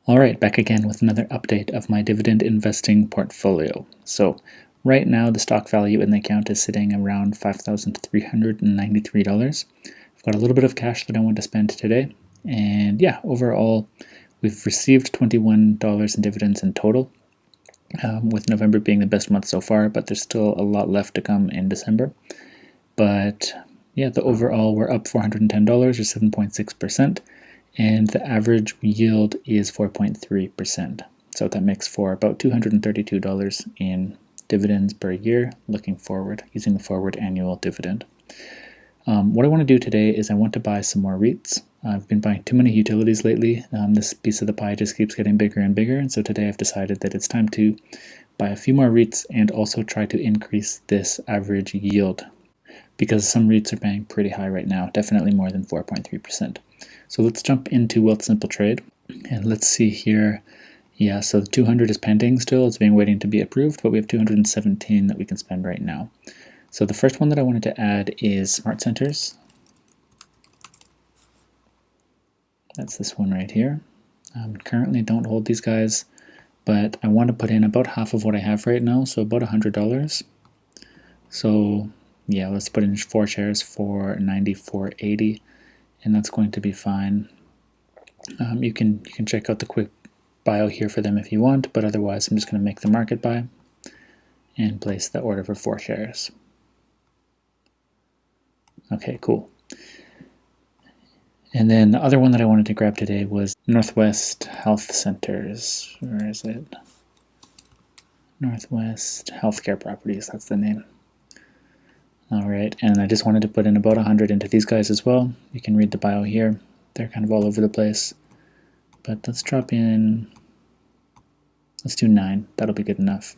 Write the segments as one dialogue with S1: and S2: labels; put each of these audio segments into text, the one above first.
S1: Alright, back again with another update of my dividend investing portfolio. So right now the stock value in the account is sitting around $5,393. I've got a little bit of cash that I want to spend today, and yeah, overall we've received $21 in dividends in total, with November being the best month so far, but there's still a lot left to come in December. But yeah, the overall we're up $410 or 7.6%. And the average yield is 4.3%. So that makes for about $232 in dividends per year looking forward, using the forward annual dividend. What I want to do today is I want to buy some more REITs. I've been buying too many utilities lately. This piece of the pie just keeps getting bigger and bigger, and so today I've decided that it's time to buy a few more REITs and also try to increase this average yield, because some REITs are paying pretty high right now, definitely more than 4.3%. So let's jump into Wealthsimple Trade, and let's see here. Yeah, so the 200 is pending still. It's being waiting to be approved, but we have 217 that we can spend right now. So the first one that I wanted to add is Smart Centers. That's this one right here. Currently don't hold these guys, but I want to put in about half of what I have right now, so about $100. So yeah, let's put in 4 shares for $94.80. And that's going to be fine. You can check out the quick bio here for them if you want, but otherwise I'm just going to make the market buy and place the order for 4 shares. Okay, cool. And then the other one that I wanted to grab today was Northwest Health Centers. Where is it? Northwest Healthcare Properties, that's the name. Alright, and I just wanted to put in about 100 into these guys as well. You can read the bio here. They're kind of all over the place. But let's drop in, let's do 9. That'll be good enough.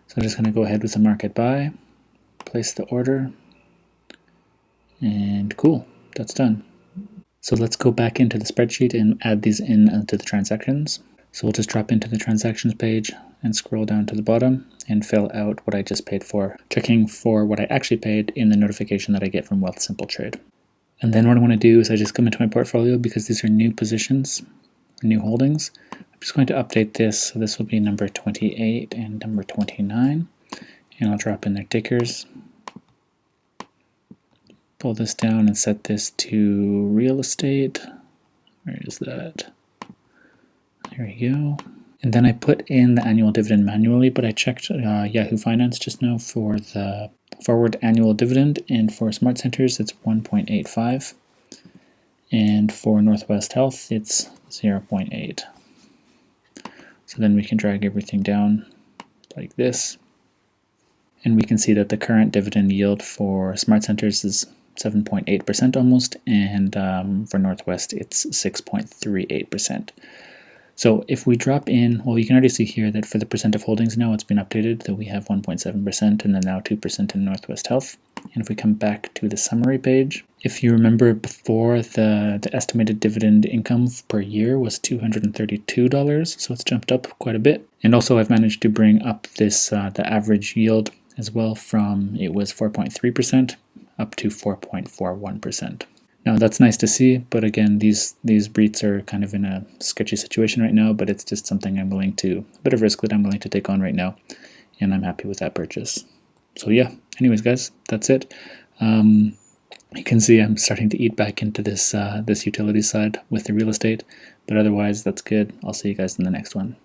S1: So I'm just going to go ahead with the market buy, place the order, and cool, that's done. So let's go back into the spreadsheet and add these in to the transactions. So we'll just drop into the transactions page and scroll down to the bottom and fill out what I just paid for, checking for what I actually paid in the notification that I get from Wealthsimple Trade. And then what I want to do is I just come into my portfolio, because these are new positions, new holdings. I'm just going to update this. So this will be number 28 and number 29, and I'll drop in their tickers. Pull this down and set this to real estate. Where is that? There we go. And then I put in the annual dividend manually, but I checked Yahoo Finance just now for the forward annual dividend, and for Smart Centers it's 1.85, and for Northwest Health it's 0.8. So then we can drag everything down like this, and we can see that the current dividend yield for Smart Centers is 7.8% almost, and for Northwest it's 6.38%. So if we drop in, well, you can already see here that for the percent of holdings now, it's been updated, that we have 1.7% and then now 2% in Northwest Health. And if we come back to the summary page, if you remember before, the estimated dividend income per year was $232, so it's jumped up quite a bit. And also I've managed to bring up this the average yield as well, from it was 4.3% up to 4.41%. Now that's nice to see, but again, these REITs are kind of in a sketchy situation right now, but it's just something I'm willing to, a bit of risk that I'm willing to take on right now, and I'm happy with that purchase. So yeah, anyways guys, that's it. You can see I'm starting to eat back into this utility side with the real estate, but otherwise that's good. I'll see you guys in the next one.